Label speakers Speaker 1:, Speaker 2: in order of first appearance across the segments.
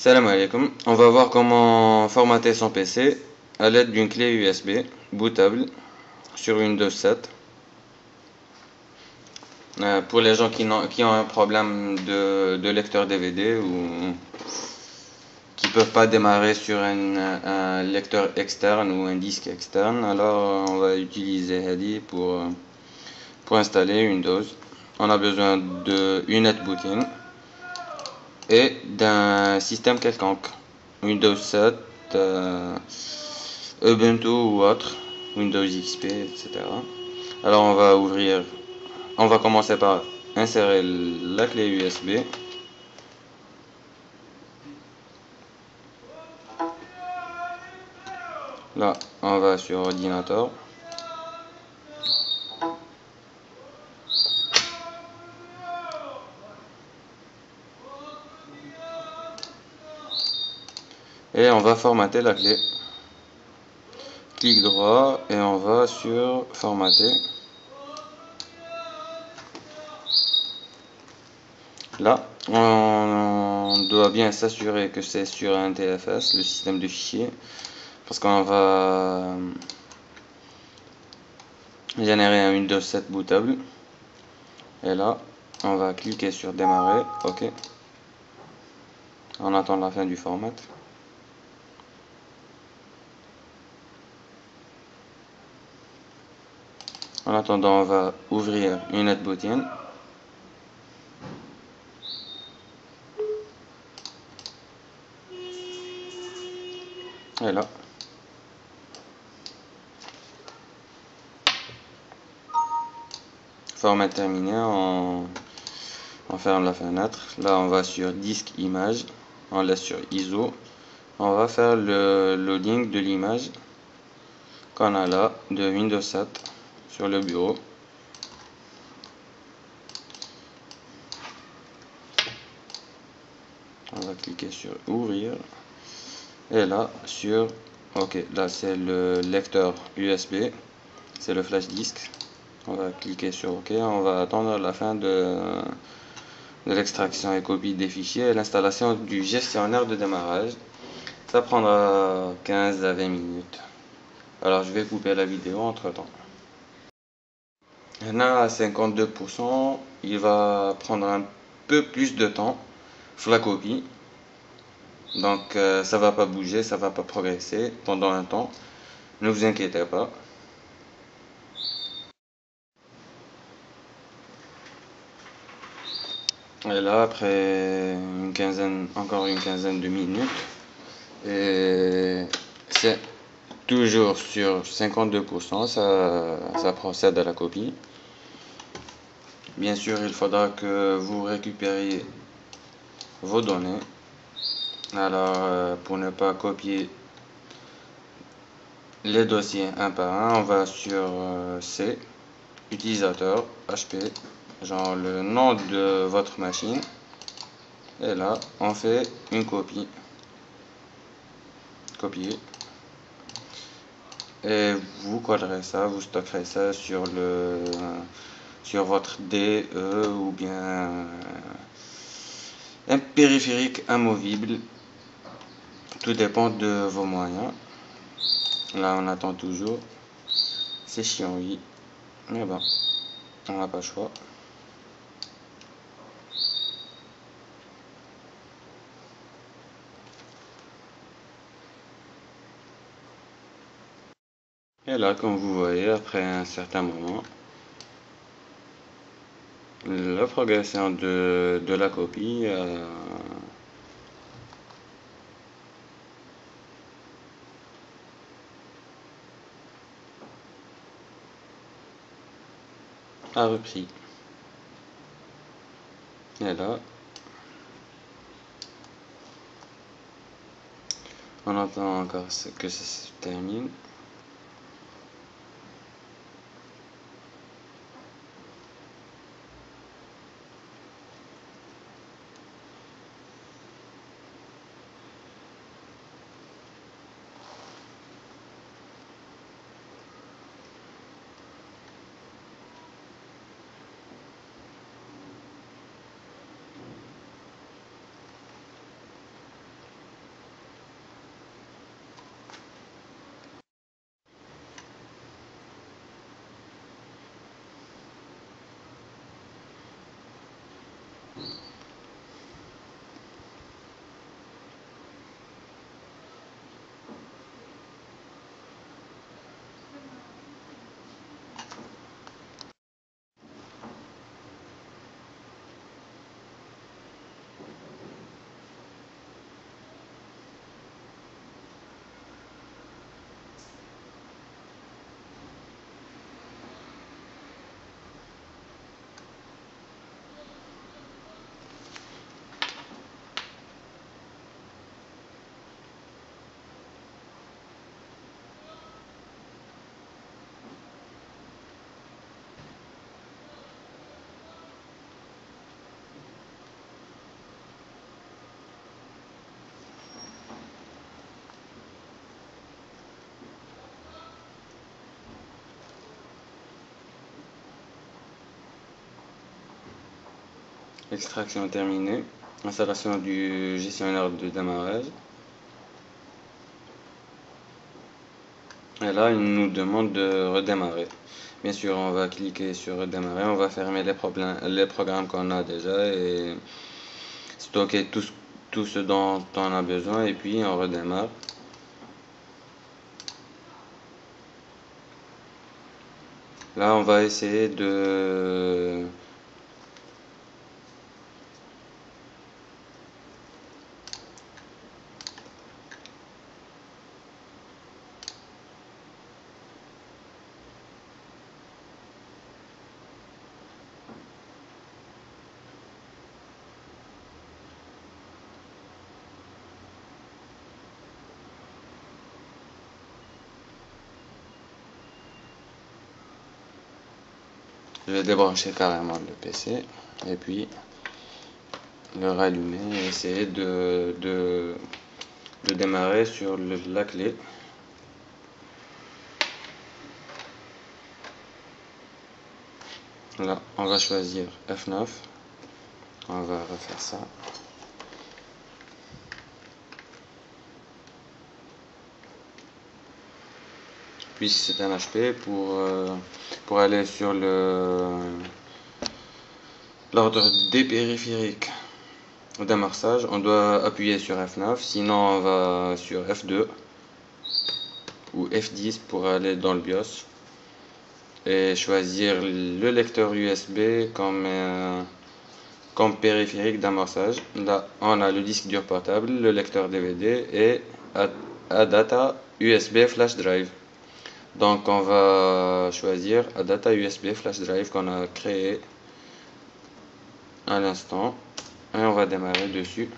Speaker 1: Salam alaikum. On va voir comment formater son PC à l'aide d'une clé USB bootable sur Windows 7. Pour les gens qui ont un problème de lecteur DVD ou qui peuvent pas démarrer sur un lecteur externe ou un disque externe, alors on va utiliser Hadi pour installer Windows. On a besoin de NetBooting et d'un système quelconque, Windows 7, Ubuntu ou autre, Windows XP, etc. Alors on va commencer par insérer la clé USB. Là, on va sur ordinateur. Et on va formater la clé. Clic droit et on va sur formater. Là, on doit bien s'assurer que c'est sur un TFS, le système de fichiers, parce qu'on va générer un Windows 7 bootable. Et là, on va cliquer sur démarrer, OK. On attend la fin du format. En attendant, on va ouvrir une NetBooting. Et là, format terminé, on ferme la fenêtre. Là, on va sur disque image, on laisse sur ISO. On va faire le loading de l'image qu'on a là de Windows 7 sur le bureau. On va cliquer sur ouvrir. Et là, sur OK, là c'est le lecteur USB, c'est le flash disk. On va cliquer sur OK, on va attendre la fin de l'extraction et copie des fichiers et l'installation du gestionnaire de démarrage. Ça prendra 15 à 20 minutes. Alors je vais couper la vidéo entre temps. Là à 52%, il va prendre un peu plus de temps sur la copie. Donc ça va pas bouger, ça va pas progresser pendant un temps. Ne vous inquiétez pas. Et là, après encore une quinzaine de minutes, et c'est toujours sur 52%, ça procède à la copie. Bien sûr, il faudra que vous récupériez vos données. Alors, pour ne pas copier les dossiers un par un, on va sur C, utilisateur, HP, genre le nom de votre machine. Et là, on fait une copie. Copier. Et vous collerez ça, vous stockerez ça sur votre DE ou bien un périphérique amovible. Tout dépend de vos moyens. Là, on attend toujours. C'est chiant, oui. Mais bon, on n'a pas le choix. Et là, comme vous voyez, après un certain moment, la progression de la copie a repris. Et là, on attend encore que ça se termine. Extraction terminée. Installation du gestionnaire de démarrage. Et là, il nous demande de redémarrer. Bien sûr, on va cliquer sur redémarrer. On va fermer les programmes qu'on a déjà et stocker tout ce dont on a besoin. Et puis, on redémarre. Là, on va essayer de... Je vais débrancher carrément le PC et puis le rallumer et essayer de démarrer sur la clé. Là, on va choisir F9. On va refaire ça. Puis c'est un HP pour aller sur l'ordre des périphériques d'amorçage, on doit appuyer sur F9, sinon on va sur F2 ou F10 pour aller dans le BIOS et choisir le lecteur USB comme périphérique d'amorçage. Là, on a le disque dur portable, le lecteur DVD et ADATA USB Flash Drive. Donc on va choisir ADATA USB Flash Drive qu'on a créé à l'instant et on va démarrer dessus.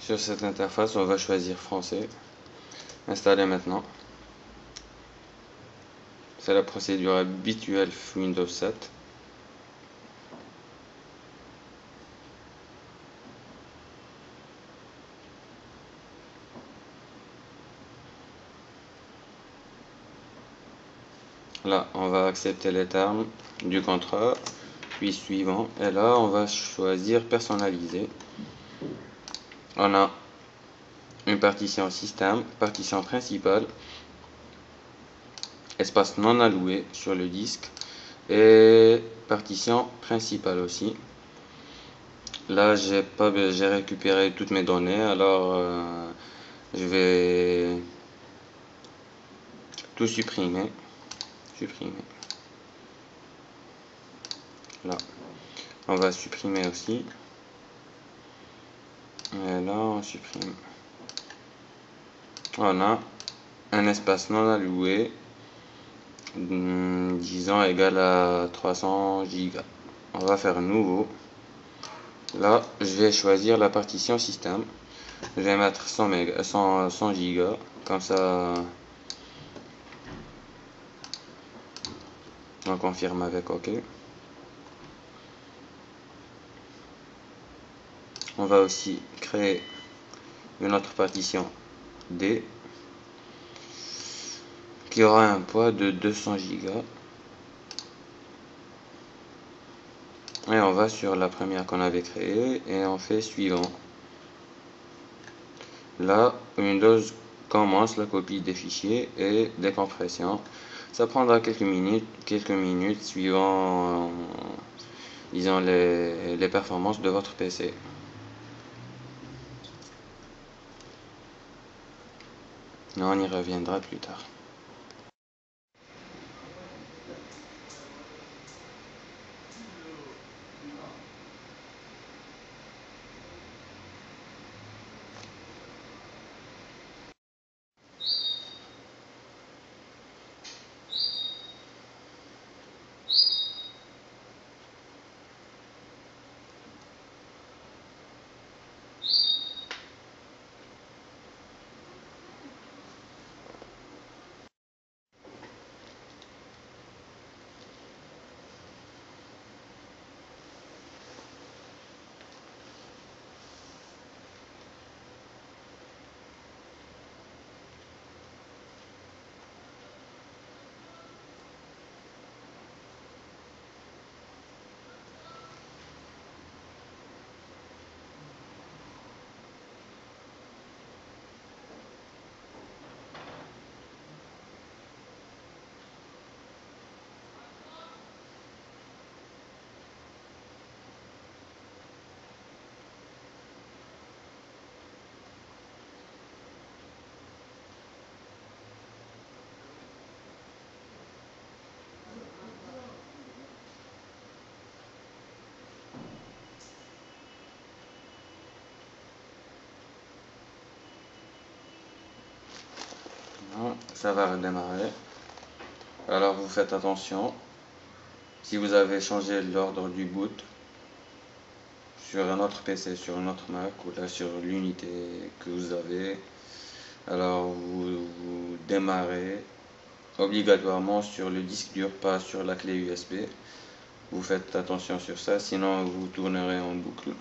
Speaker 1: Sur cette interface, on va choisir français. Installer maintenant. C'est la procédure habituelle Windows 7. Là, on va accepter les termes du contrat, puis suivant. Et là, on va choisir personnaliser. On a une partition système, partition principale, espace non alloué sur le disque et partition principale aussi. Là, j'ai récupéré toutes mes données, alors je vais tout supprimer. Là, on va supprimer aussi. Et là, on supprime. On a un espace non alloué, disons égal à 300 Go. On va faire nouveau. Là, je vais choisir la partition système. Je vais mettre 100 Go, comme ça on confirme avec OK. On va aussi créer une autre partition D qui aura un poids de 200 Go. Et on va sur la première qu'on avait créée et on fait suivant. Là, Windows commence la copie des fichiers et des compressions. Ça prendra quelques minutes suivant, disons, les performances de votre PC. On y reviendra plus tard. ça va redémarrer. Alors vous faites attention, si vous avez changé l'ordre du boot sur un autre PC, sur un autre Mac ou là sur l'unité que vous avez, alors vous démarrez obligatoirement sur le disque dur, pas sur la clé USB. Vous faites attention sur ça, sinon vous tournerez en boucle.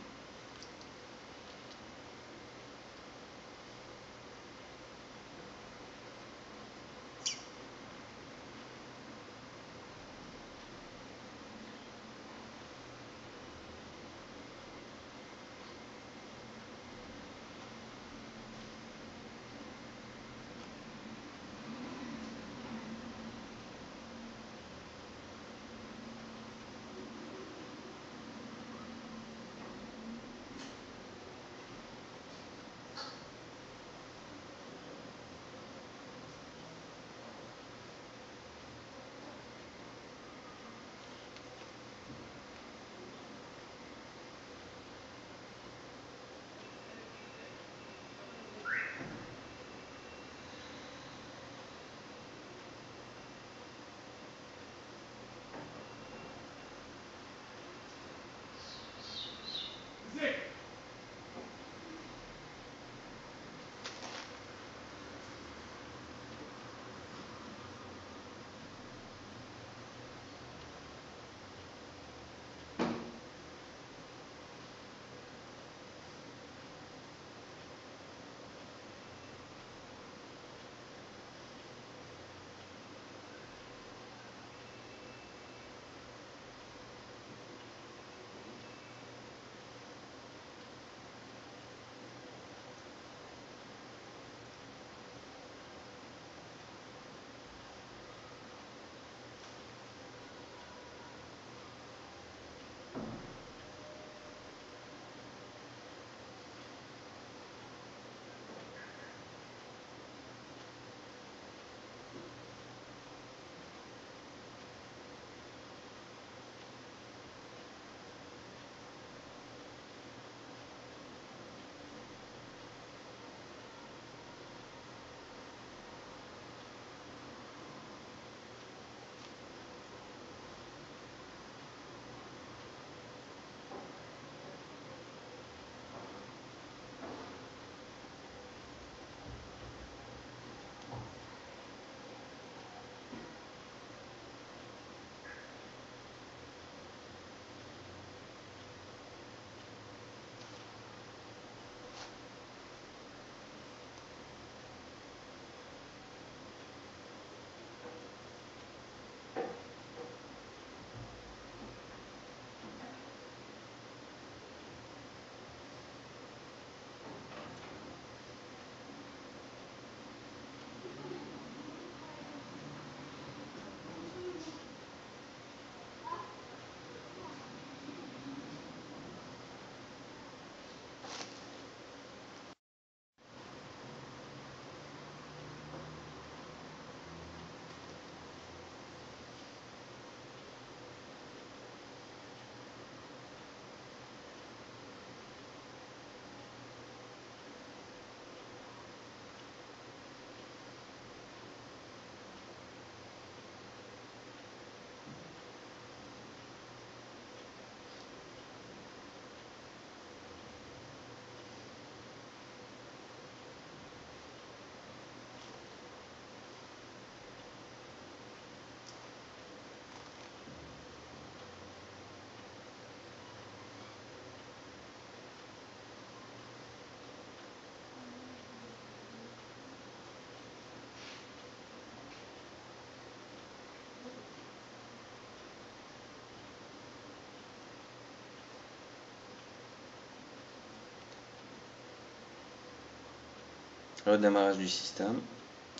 Speaker 1: Redémarrage du système.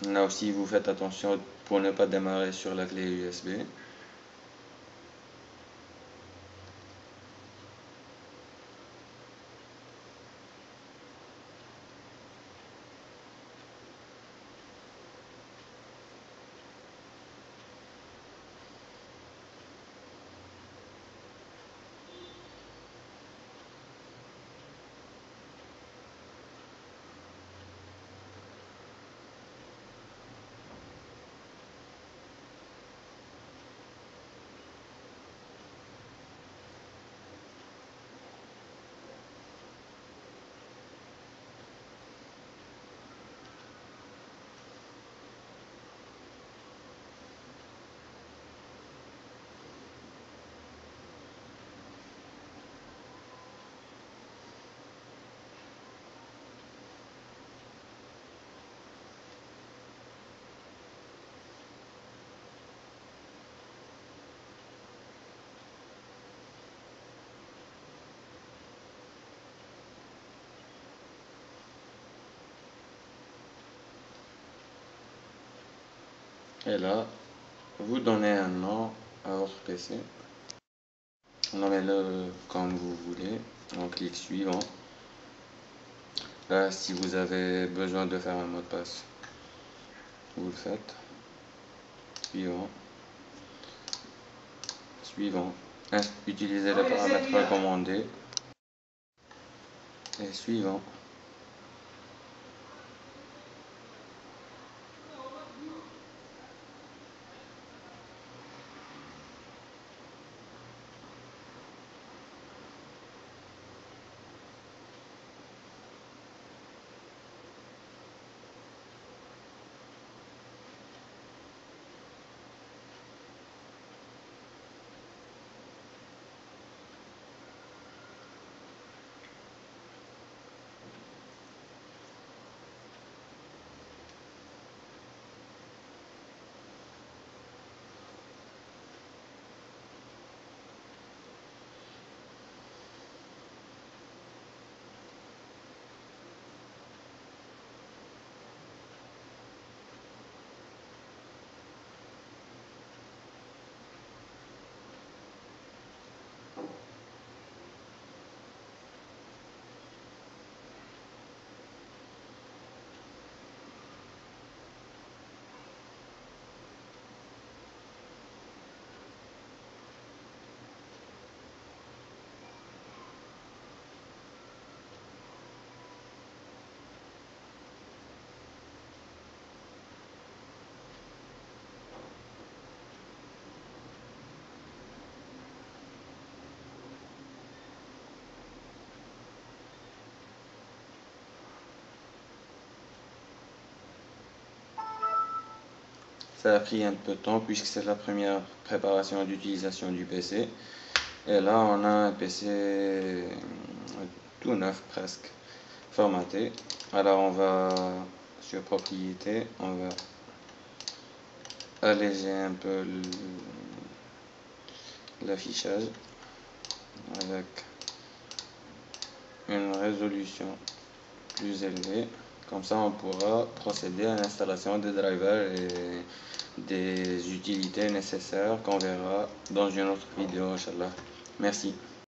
Speaker 1: Là aussi, vous faites attention pour ne pas démarrer sur la clé USB. Et là, vous donnez un nom à votre PC. Nommez-le comme vous voulez. On clique suivant. Là, si vous avez besoin de faire un mot de passe, vous le faites. Suivant. Suivant. Utilisez les paramètres recommandés. Et suivant. Ça a pris un peu de temps puisque c'est la première préparation d'utilisation du PC. Et là, on a un PC tout neuf presque, formaté. Alors, on va sur propriété, on va alléger un peu l'affichage avec une résolution plus élevée. Comme ça, on pourra procéder à l'installation des drivers et des utilités nécessaires qu'on verra dans une autre vidéo, Inch'Allah. Merci.